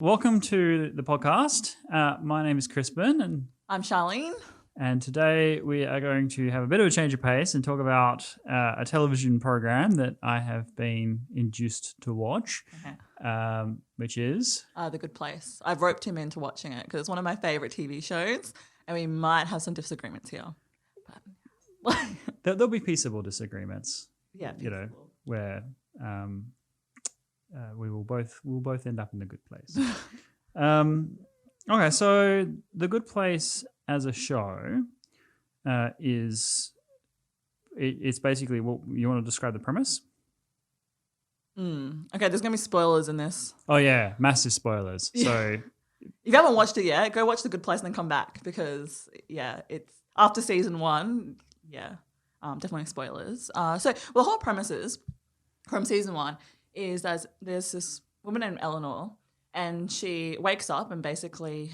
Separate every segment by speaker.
Speaker 1: Welcome to the podcast. My name is Crispin,
Speaker 2: I'm Charlene.
Speaker 1: and today we are going to have a bit of a change of pace and talk about a television program that I have been induced to watch, which is
Speaker 2: The Good Place. I've roped him into watching it because it's one of my favourite TV shows and we might have some disagreements here.
Speaker 1: there'll be peaceable disagreements.
Speaker 2: Yeah,
Speaker 1: you know, where we'll both end up in the good place. Okay, so the Good Place as a show it's basically what you want to describe the premise.
Speaker 2: Okay, there's gonna be spoilers in this.
Speaker 1: Oh yeah, massive spoilers. So
Speaker 2: if you haven't watched it yet, go watch The Good Place and then come back because it's after season 1. Definitely spoilers. So the whole premise is from season 1 is that there's this woman named Eleanor, and she wakes up and basically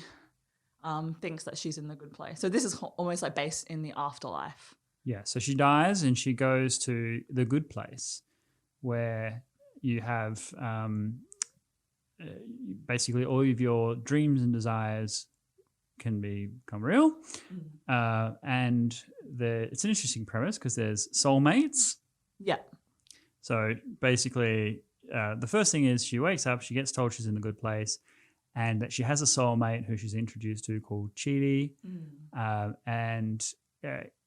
Speaker 2: thinks that she's in the good place. So this is almost like based in the afterlife.
Speaker 1: Yeah, so she dies and she goes to the good place where you have basically all of your dreams and desires can become real. And it's an interesting premise because there's soulmates.
Speaker 2: Yeah.
Speaker 1: So basically, the first thing is she wakes up, she gets told she's in the good place, and that she has a soulmate who she's introduced to called Chidi, and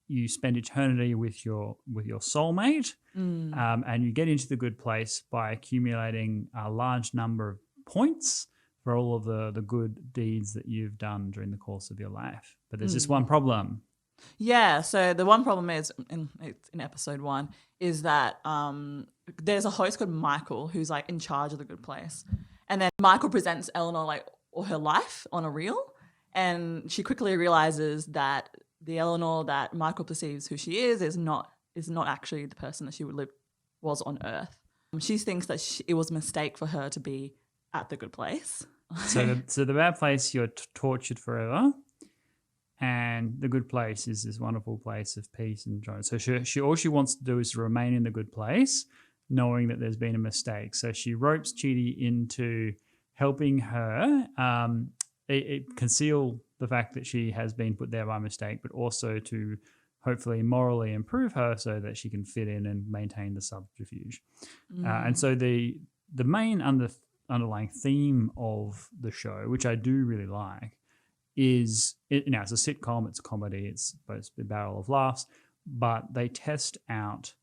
Speaker 1: you spend eternity with your soulmate, and you get into the good place by accumulating a large number of points for all of the good deeds that you've done during the course of your life. But there's this one problem.
Speaker 2: Yeah, so the one problem is in episode 1 is that there's a host called Michael who's like in charge of the good place, and then Michael presents Eleanor like all her life on a reel, and she quickly realizes that the Eleanor that Michael perceives who she is not actually the person that she was on Earth. She thinks that it was a mistake for her to be at the good place.
Speaker 1: So the bad place, you're tortured forever. And the good place is this wonderful place of peace and joy. So she all she wants to do is to remain in the good place, knowing that there's been a mistake. So she ropes Chidi into helping her conceal the fact that she has been put there by mistake, but also to hopefully morally improve her so that she can fit in and maintain the subterfuge. And so the main underlying theme of the show, which I do really like, is it's a sitcom, it's a comedy, it's supposed to be a barrel of laughs, but they test out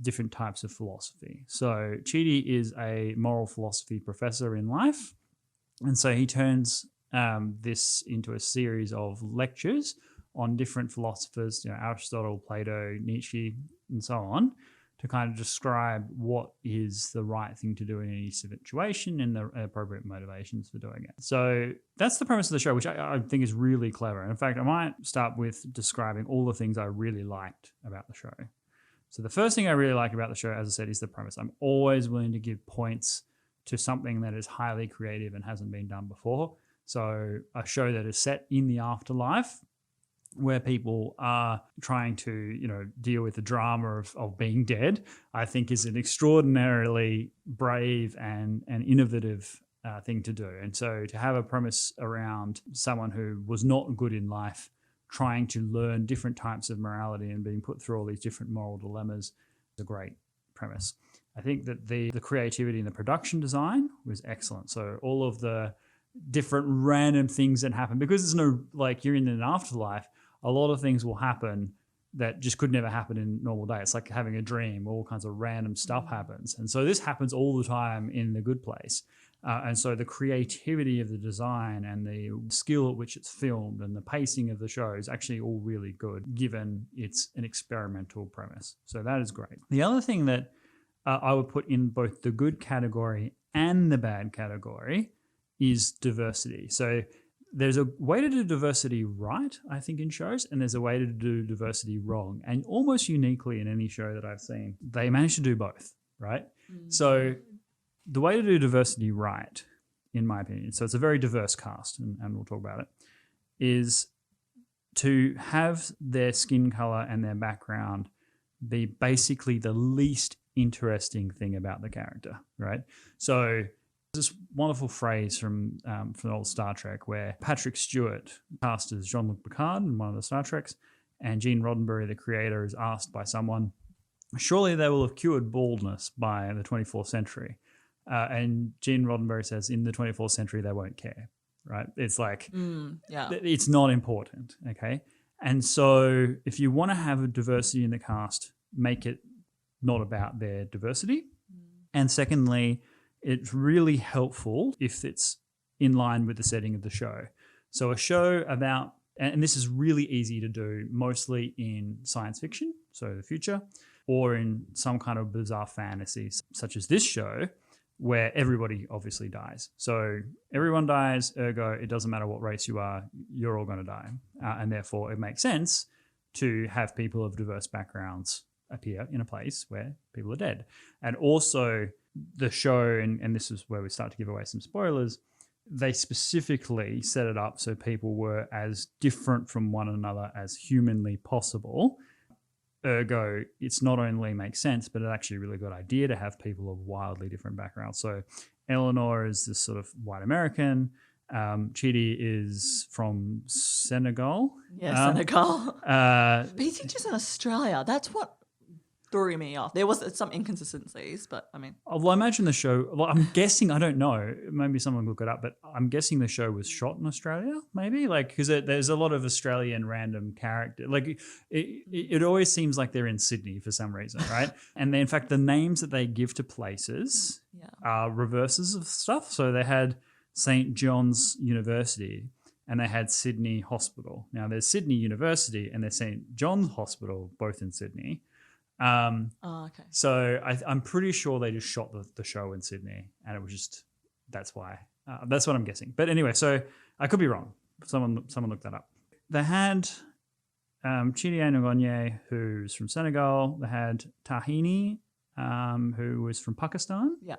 Speaker 1: different types of philosophy. So Chidi is a moral philosophy professor in life, and so he turns this into a series of lectures on different philosophers, Aristotle, Plato, Nietzsche, and so on, to kind of describe what is the right thing to do in any situation and the appropriate motivations for doing it. So that's the premise of the show, which I think is really clever. And in fact, I might start with describing all the things I really liked about the show. So the first thing I really like about the show, as I said, is the premise. I'm always willing to give points to something that is highly creative and hasn't been done before. So a show that is set in the afterlife, where people are trying to, deal with the drama of being dead, I think is an extraordinarily brave and innovative thing to do. And so to have a premise around someone who was not good in life trying to learn different types of morality and being put through all these different moral dilemmas is a great premise. I think that the creativity in the production design was excellent. So all of the different random things that happen, because there's no, you're in an afterlife, a lot of things will happen that just could never happen in normal day. It's like having a dream, all kinds of random stuff happens. And so this happens all the time in the good place. And so the creativity of the design and the skill at which it's filmed and the pacing of the show is actually all really good, given it's an experimental premise. So that is great. The other thing that I would put in both the good category and the bad category is diversity. So there's a way to do diversity right, I think, in shows, and there's a way to do diversity wrong. And almost uniquely in any show that I've seen, they manage to do both, right? So the way to do diversity right, in my opinion, so it's a very diverse cast, and we'll talk about it, is to have their skin color and their background be basically the least interesting thing about the character, right? So This wonderful phrase from old Star Trek where Patrick Stewart, cast as Jean-Luc Picard in one of the Star Treks, and Gene Roddenberry, the creator, is asked by someone, surely they will have cured baldness by the 24th century. And Gene Roddenberry says, in the 24th century, they won't care, right? It's like, it's not important, okay? And so if you want to have a diversity in the cast, make it not about their diversity. And secondly, it's really helpful if it's in line with the setting of the show. So a show about, and this is really easy to do, mostly in science fiction, so the future, or in some kind of bizarre fantasy, such as this show, where everybody obviously dies. So everyone dies, ergo, it doesn't matter what race you are, you're all going to die. And therefore, it makes sense to have people of diverse backgrounds appear in a place where people are dead. And also the show, and this is where we start to give away some spoilers, they specifically set it up so people were as different from one another as humanly possible. Ergo, it's not only makes sense, but it's actually a really good idea to have people of wildly different backgrounds. So Eleanor is this sort of white American. Chidi is from Senegal.
Speaker 2: Yeah, Senegal. But he teaches in Australia. That's what threw me off. There was some inconsistencies, but I mean.
Speaker 1: Well, I imagine the show, well, I'm guessing, I don't know, maybe someone look it up, but I'm guessing the show was shot in Australia, maybe? Like, because there's a lot of Australian random character. Like, it always seems like they're in Sydney for some reason, right? And in fact, the names that they give to places are reverses of stuff. So they had St. John's University and they had Sydney Hospital. Now, there's Sydney University and there's St. John's Hospital, both in Sydney.
Speaker 2: Okay.
Speaker 1: So I'm pretty sure they just shot the show in Sydney, and it was just that's why. That's what I'm guessing. But anyway, so I could be wrong. Someone looked that up. They had Chidi Ngoye, who's from Senegal. They had Tahini, who was from Pakistan.
Speaker 2: Yeah.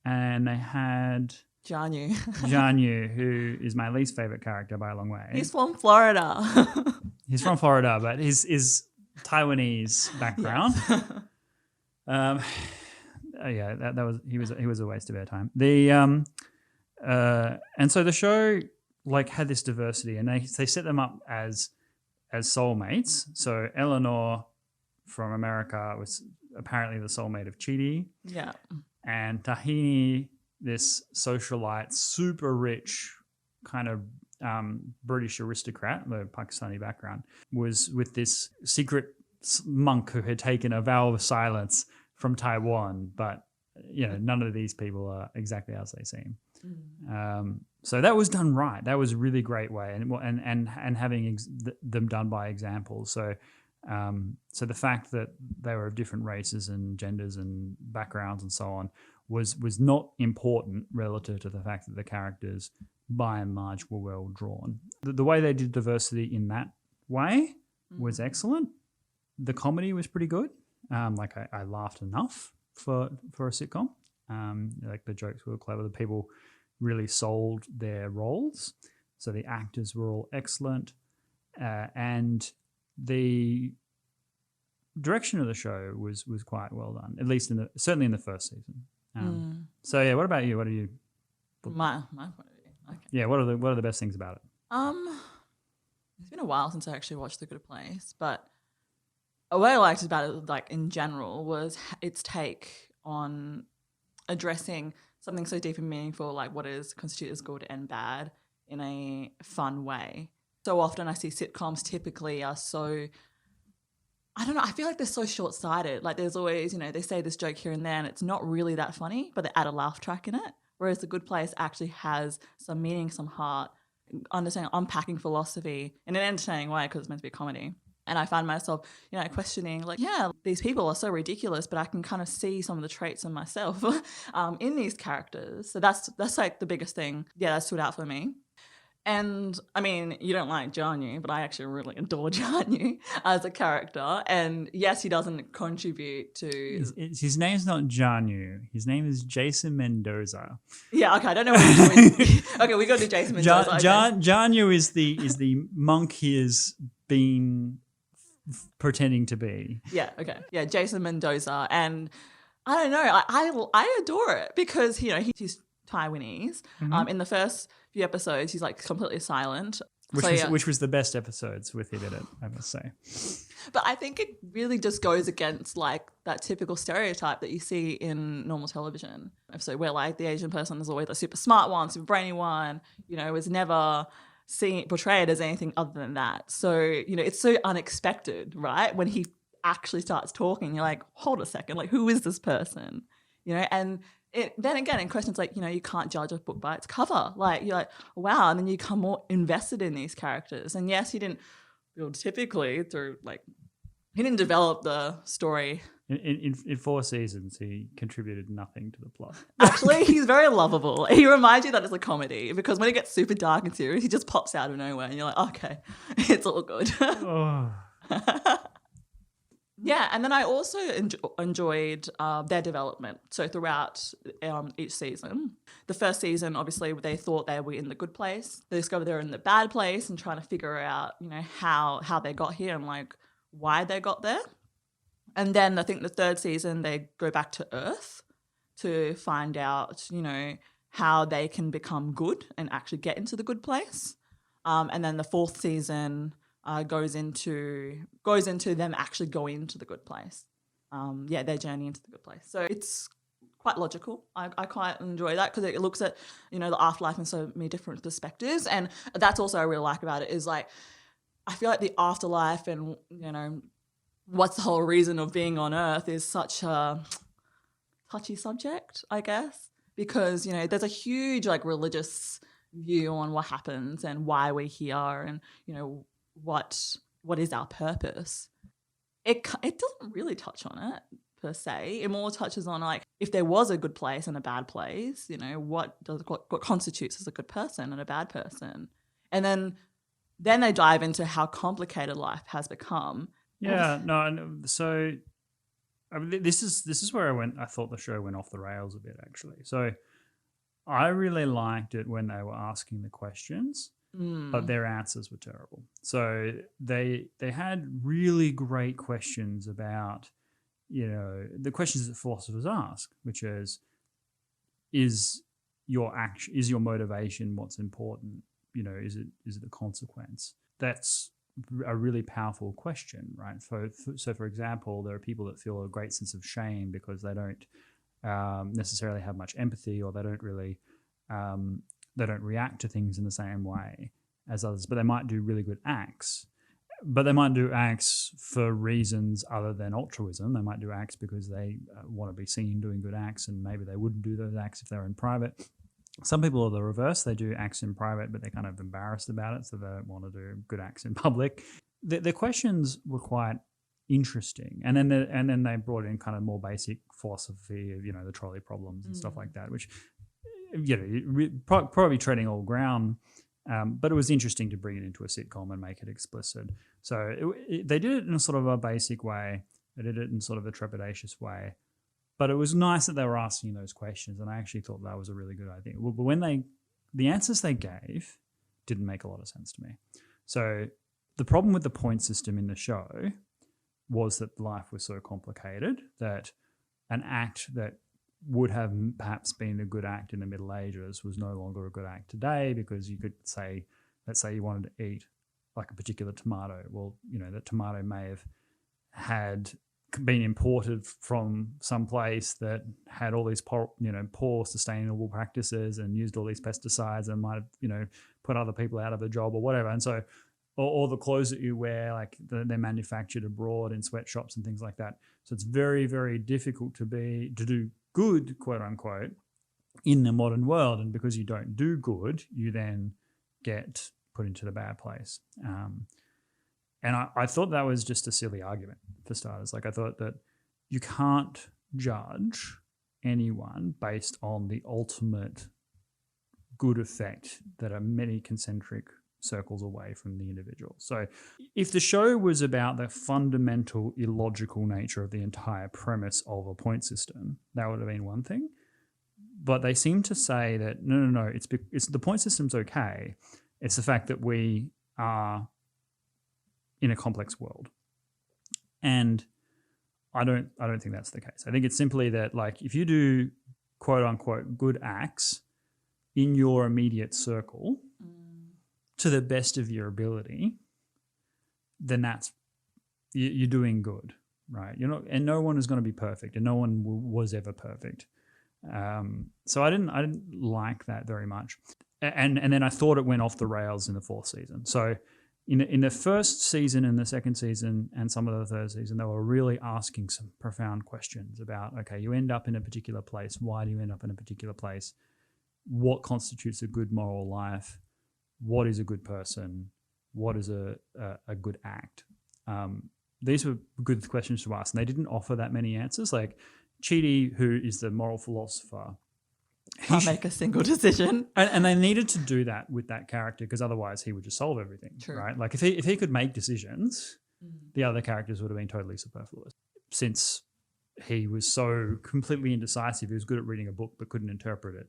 Speaker 1: And they had
Speaker 2: Janyu,
Speaker 1: who is my least favorite character by a long way.
Speaker 2: He's from Florida.
Speaker 1: He's from Florida, but his Taiwanese background. That was he was a waste of airtime. And so the show like had this diversity, and they set them up as soulmates. So Eleanor from America was apparently the soulmate of Chidi.
Speaker 2: Yeah. And
Speaker 1: Tahini, this socialite, super rich kind of British aristocrat, the Pakistani background, was with this secret monk who had taken a vow of silence from Taiwan, but none of these people are exactly as they seem. So that was done right. That was a really great way, and having them done by examples. So the fact that they were of different races and genders and backgrounds and so on was not important relative to the fact that the characters by and large were well drawn. The way they did diversity in that way was excellent. The comedy was pretty good. I laughed enough for a sitcom. Like the jokes were clever. The people really sold their roles. So the actors were all excellent. And the direction of the show was quite well done, at least certainly in the first season. So yeah, what about you? What are you?
Speaker 2: My point of view. Okay.
Speaker 1: Yeah, what are the best things about it?
Speaker 2: It's been a while since I actually watched The Good Place, but what I liked about it, like in general, was its take on addressing something so deep and meaningful, like what is constituted as good and bad, in a fun way. So often I see sitcoms typically are so, I don't know, I feel like they're so short-sighted. Like there's always, they say this joke here and there and it's not really that funny, but they add a laugh track in it. Whereas The Good Place actually has some meaning, some heart, unpacking philosophy in an entertaining way because it's meant to be a comedy. And I find myself, questioning, like, yeah, these people are so ridiculous, but I can kind of see some of the traits in myself in these characters. So that's like the biggest thing, that stood out for me. And I mean, you don't like Janyu, but I actually really adore Janyu as a character. And yes, he doesn't contribute to.
Speaker 1: His name's not Janyu. His name is Jason Mendoza.
Speaker 2: Yeah, okay. I don't know what he's doing. Okay, we go to Jason Mendoza.
Speaker 1: Janyu is the monk he has been pretending to be.
Speaker 2: Yeah. Okay. Yeah, Jason Mendoza, and I don't know. I adore it because he's Taiwanese. In the first few episodes, he's like completely silent.
Speaker 1: Which was the best episodes with him in it, I must say.
Speaker 2: But I think it really just goes against like that typical stereotype that you see in normal television. So where like the Asian person is always a super smart one, super brainy one, is never portrayed as anything other than that. So, it's so unexpected, right? When he actually starts talking, you're like, hold a second, like who is this person? And then again, in questions like, you can't judge a book by its cover. Like, you're like, wow. And then you become more invested in these characters. And yes, he didn't build typically through, like, he didn't develop the story.
Speaker 1: In 4 seasons, he contributed nothing to the plot.
Speaker 2: Actually, he's very lovable. He reminds you that it's a comedy because when it gets super dark and serious, he just pops out of nowhere and you're like, okay, it's all good.
Speaker 1: Oh.
Speaker 2: Yeah, and then I also enjoyed their development. So throughout each season, the first season, obviously, they thought they were in the good place. They discovered they were in the bad place and trying to figure out, how they got here and like why they got there. And then I think the third season, they go back to Earth to find out, how they can become good and actually get into the good place. And then the fourth season goes into them actually going into the good place. Their journey into the good place. So it's quite logical. I quite enjoy that because it looks at, the afterlife in so many different perspectives. And that's also I really like about it is like, I feel like the afterlife and, what's the whole reason of being on Earth is such a touchy subject, I guess, because, there's a huge like religious view on what happens and why we're here and, what is our purpose. It doesn't really touch on it per se. It more touches on like if there was a good place and a bad place, what constitutes as a good person and a bad person. And then they dive into how complicated life has become.
Speaker 1: Yeah, no. So I mean, this is where I thought the show went off the rails a bit, actually. So I really liked it when they were asking the questions, but their answers were terrible. So they had really great questions about, the questions that philosophers ask, which is your action, is your motivation what's important? Is it the consequence? That's a really powerful question, right? So for example, there are people that feel a great sense of shame because they don't necessarily have much empathy, or they don't really they don't react to things in the same way as others, but they might do really good acts. But they might do acts for reasons other than altruism. They might do acts because they want to be seen doing good acts, and maybe they wouldn't do those acts if they were in private. Some people are the reverse. They do acts in private, but they're kind of embarrassed about it, so they don't want to do good acts in public. The questions were quite interesting, and then they brought in kind of more basic philosophy of the trolley problems and stuff like that, which probably treading all ground. But it was interesting to bring it into a sitcom and make it explicit. So they did it in a sort of a basic way. They did it in sort of a trepidatious way. But it was nice that they were asking those questions, and I actually thought that was a really good idea. But when the answers they gave didn't make a lot of sense to me. So the problem with the point system in the show was that life was so complicated that an act that would have perhaps been a good act in the Middle Ages was no longer a good act today, because you could say, let's say you wanted to eat like a particular tomato. Well, that tomato may have had been imported from some place that had all these poor sustainable practices and used all these pesticides and might have put other people out of a job or whatever. And so or the clothes that you wear, like they're manufactured abroad in sweatshops and things like that. So it's very, very difficult to do good, quote unquote, in the modern world. And because you don't do good, you then get put into the bad place. And I thought that was just a silly argument for starters. Like, I thought that you can't judge anyone based on the ultimate good effect that are many concentric circles away from the individual. So if the show was about the fundamental illogical nature of the entire premise of a point system, that would have been one thing. But they seem to say that, no, it's the point system's okay. It's the fact that we are in a complex world. And I don't think that's the case. I think it's simply that, like, if you do quote unquote good acts in your immediate circle to the best of your ability, then that's you're doing good, right? You're not, and no one is going to be perfect, and no one was ever perfect. So I didn't like that very much, and then I thought it went off the rails in the fourth season. So in the first season and the second season and some of the third season, they were really asking some profound questions about, okay, you end up in a particular place. Why do you end up in a particular place? What constitutes a good moral life? What is a good person? What is a good act? These were good questions to ask, and they didn't offer that many answers. Like Chidi, who is the moral philosopher,
Speaker 2: Can't make a single decision.
Speaker 1: And they needed to do that with that character because otherwise he would just solve everything,
Speaker 2: True.
Speaker 1: right? Like if he could make decisions, the other characters would have been totally superfluous. Since he was so completely indecisive, he was good at reading a book but couldn't interpret it,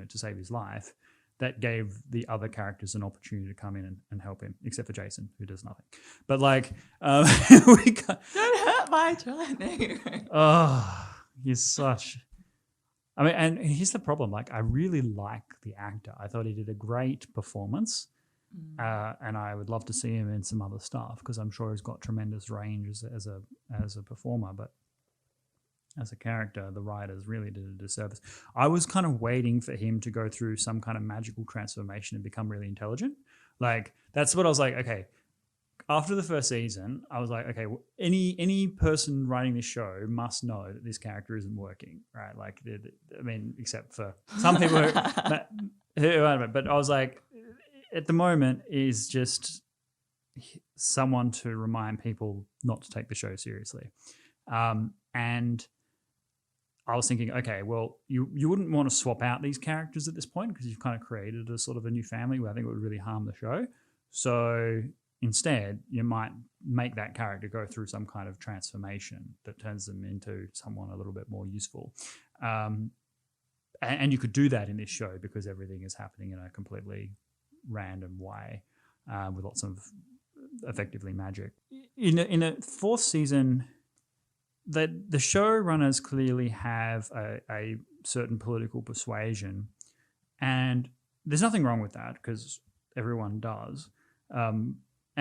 Speaker 1: to save his life. That gave the other characters an opportunity to come in and help him, except for Jason, who does nothing. But like,
Speaker 2: Don't hurt my Charlene.
Speaker 1: Oh, he's such. I mean, and here's the problem. Like, I really like the actor. I thought he did a great performance, and I would love to see him in some other stuff because I'm sure he's got tremendous range as a performer. But as a character, the writers really did a disservice. I was kind of waiting for him to go through some kind of magical transformation and become really intelligent. Like, that's what I was like, okay. After the first season, I was like, okay, any person writing this show must know that this character isn't working, right? Like, I mean, except for some people who but I was like, at the moment, is just someone to remind people not to take the show seriously. And I was thinking, okay, well, you wouldn't want to swap out these characters at this point because you've kind of created a sort of a new family where I think it would really harm the show. So instead, you might make that character go through some kind of transformation that turns them into someone a little bit more useful. And you could do that in this show because everything is happening in a completely random way with lots of effectively magic. In the fourth season, the showrunners clearly have a certain political persuasion, and there's nothing wrong with that because everyone does.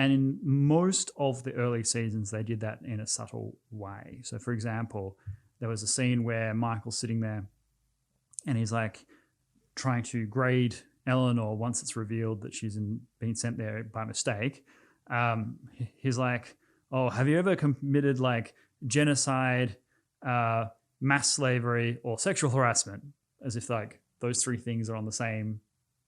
Speaker 1: And in most of the early seasons, they did that in a subtle way. So, for example, there was a scene where Michael's sitting there and he's like trying to grade Eleanor once it's revealed that she's been sent there by mistake. He's like, oh, have you ever committed like genocide, mass slavery, or sexual harassment? As if like those three things are on the same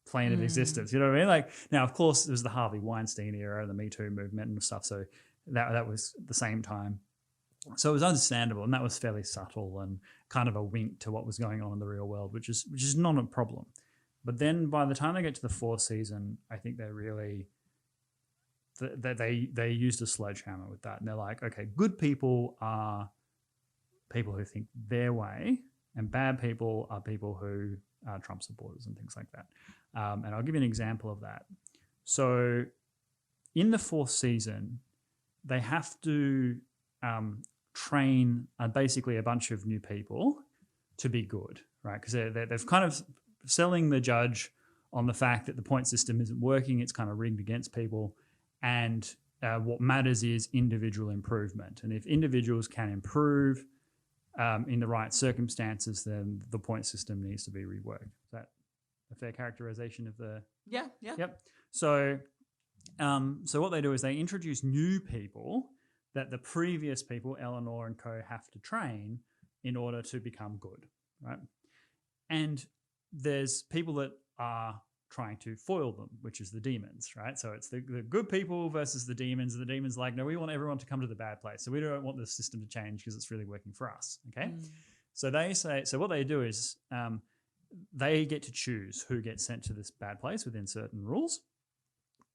Speaker 1: plane of existence. You know what I mean? Like, now, of course, it was the Harvey Weinstein era, the Me Too movement and stuff. So that was the same time. So it was understandable, and that was fairly subtle and kind of a wink to what was going on in the real world, which is not a problem. But then by the time they get to the fourth season, I think they really they used a sledgehammer with that, and they're like, okay, good people are people who think their way, and bad people are people who are Trump supporters and things like that. And I'll give you an example of that. So in the fourth season, they have to train basically a bunch of new people to be good, right? Because they've kind of selling the judge on the fact that the point system isn't working. It's kind of rigged against people. And what matters is individual improvement. And if individuals can improve in the right circumstances, then the point system needs to be reworked. Is that a fair characterization of the...
Speaker 2: Yeah.
Speaker 1: Yep. So what they do is they introduce new people that the previous people, Eleanor and co, have to train in order to become good, right? And there's people that are trying to foil them, which is the demons, right? So it's the good people versus the demons. And the demons are like, no, we want everyone to come to the bad place. So we don't want the system to change because it's really working for us, okay? So they say, so what they do is they get to choose who gets sent to this bad place within certain rules.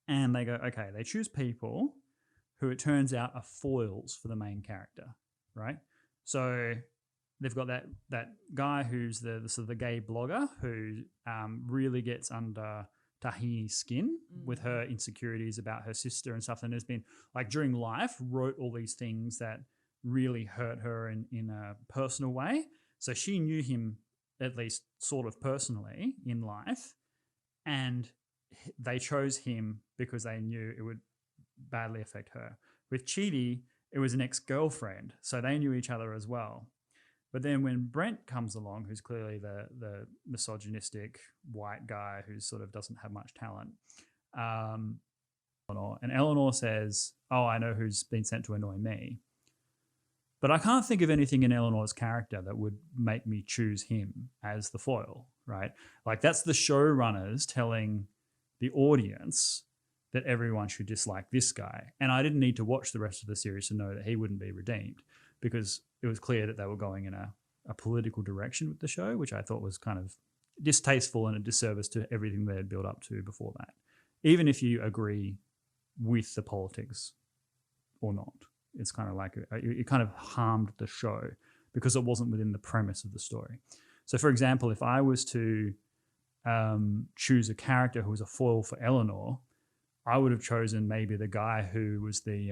Speaker 1: And they go, okay, they choose people who it turns out are foils for the main character, right? So they've got that guy who's the sort of the gay blogger who really gets under Tahini's skin with her insecurities about her sister and stuff, and has been like during life wrote all these things that really hurt her in a personal way. So she knew him at least sort of personally in life, and they chose him because they knew it would badly affect her. With Chidi, it was an ex-girlfriend, so they knew each other as well. But then when Brent comes along, who's clearly the misogynistic white guy who sort of doesn't have much talent, Eleanor says, "Oh, I know who's been sent to annoy me." But I can't think of anything in Eleanor's character that would make me choose him as the foil, right? Like, that's the showrunners telling the audience that everyone should dislike this guy. And I didn't need to watch the rest of the series to know that he wouldn't be redeemed, because it was clear that they were going in a political direction with the show, which I thought was kind of distasteful and a disservice to everything they had built up to before that, even if you agree with the politics or not. It's kind of like it kind of harmed the show because it wasn't within the premise of the story. So, for example, if I was to choose a character who was a foil for Eleanor, I would have chosen maybe the guy who was the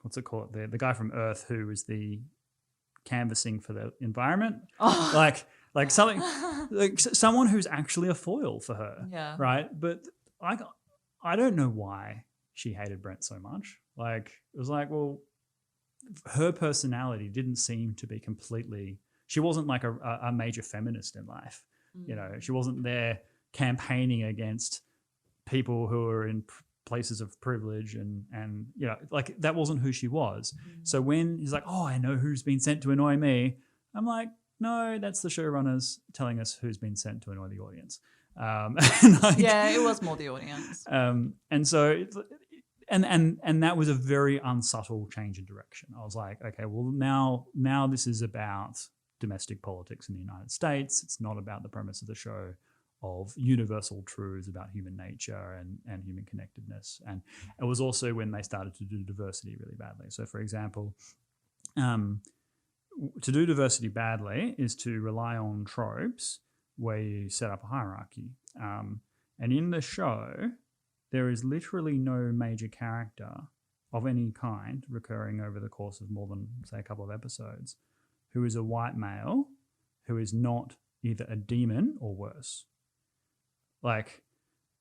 Speaker 1: what's it called? The guy from Earth who was the canvassing for the environment, like something like someone who's actually a foil for her,
Speaker 2: Yeah.
Speaker 1: right? But I don't know why she hated Brent so much. Like, it was like, well, her personality didn't seem to be completely. She wasn't like a major feminist in life. You know, she wasn't there campaigning against people who are in places of privilege and you know, like, that wasn't who she was. So when he's like, "Oh, I know who's been sent to annoy me," I'm like, no, that's the showrunners telling us who's been sent to annoy the audience.
Speaker 2: Yeah, it was more the audience.
Speaker 1: And so, and that was a very unsubtle change in direction. I was like, okay, well, now this is about domestic politics in the United States. It's not about the premise of the show of universal truths about human nature and human connectedness. And it was also when they started to do diversity really badly. So, for example, to do diversity badly is to rely on tropes where you set up a hierarchy. And in the show, there is literally no major character of any kind recurring over the course of more than, say, a couple of episodes who is a white male who is not either a demon or worse. Like,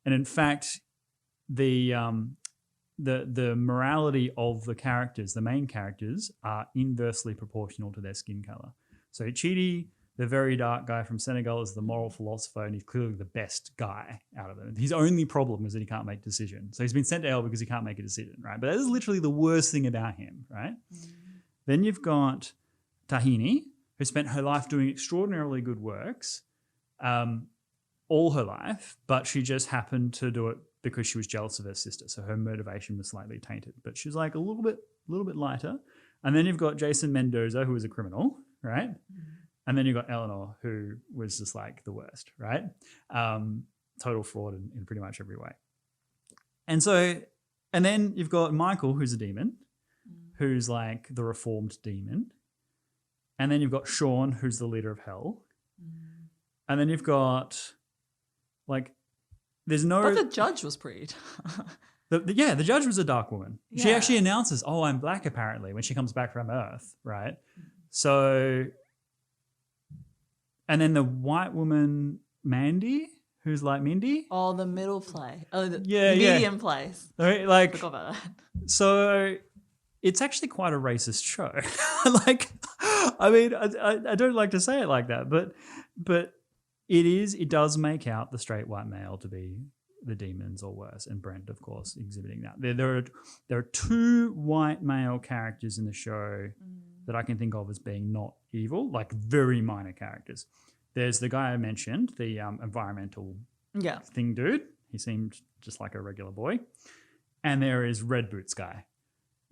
Speaker 1: and in fact, the morality of the characters, the main characters, are inversely proportional to their skin color. So Chidi, the very dark guy from Senegal, is the moral philosopher, and he's clearly the best guy out of them. His only problem is that he can't make decisions. So he's been sent to hell because he can't make a decision, right? But that is literally the worst thing about him, right? Then you've got Tahini, who spent her life doing extraordinarily good works all her life, but she just happened to do it because she was jealous of her sister. So her motivation was slightly tainted, but she's like a little bit lighter. And then you've got Jason Mendoza, who was a criminal, right? And then you've got Eleanor, who was just like the worst, right? Total fraud in pretty much every way. And then you've got Michael, who's a demon, who's like the reformed demon. And then you've got Sean, who's the leader of hell. And then you've got, like, there's no...
Speaker 2: But the judge was pretty...
Speaker 1: the judge was a dark woman.
Speaker 2: Yeah.
Speaker 1: She actually announces, "Oh, I'm black," apparently, when she comes back from Earth, right? So... And then the white woman, Mandy, who's like Mindy.
Speaker 2: Oh, the middle play. Oh, the
Speaker 1: Yeah,
Speaker 2: medium place.
Speaker 1: Like,
Speaker 2: Forgot about that.
Speaker 1: So it's actually quite a racist show. Like, I mean, I don't like to say it like that, but it does make out the straight white male to be the demons or worse, and Brent, of course, exhibiting that. There are two white male characters in the show that I can think of as being not evil, like very minor characters. There's the guy I mentioned, the environmental thing dude. He seemed just like a regular boy. And there is Red Boots guy,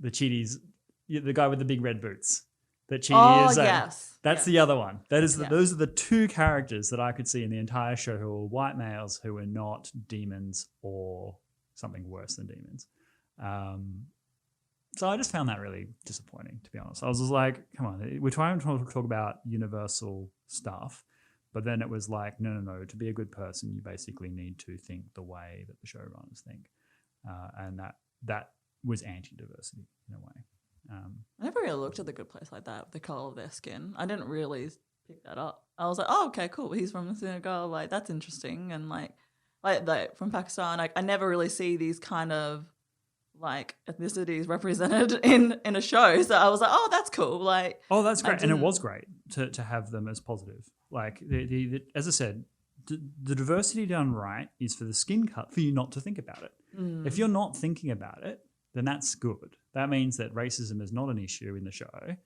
Speaker 1: the guy with the big red boots. That Chidi is.
Speaker 2: Yes.
Speaker 1: That's the other one. Those are the two characters that I could see in the entire show who were white males who were not demons or something worse than demons. So I just found that really disappointing, to be honest. I was just like, come on, we're trying to talk about universal stuff, but then it was like, no. To be a good person, you basically need to think the way that the showrunners think, and that was anti-diversity in a way.
Speaker 2: I never really looked at The Good Place like that, the color of their skin. I didn't really pick that up. I was like, oh, okay, cool. He's from Senegal. Like, that's interesting. And like from Pakistan, like, I never really see these kind of like ethnicities represented in a show. So I was like, oh, that's cool. Like,
Speaker 1: oh, that's great. And it was great to have them as positive. Like, as I said, the diversity done right is for the skin cut, for you not to think about it. If you're not thinking about it, then that's good. That means that racism is not an issue in the show,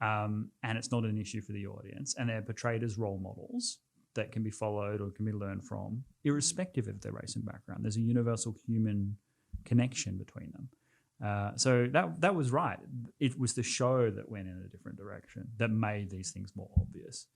Speaker 1: and it's not an issue for the audience, and they're portrayed as role models that can be followed or can be learned from, irrespective of their race and background. There's a universal human connection between them. So that was right. It was the show that went in a different direction that made these things more obvious.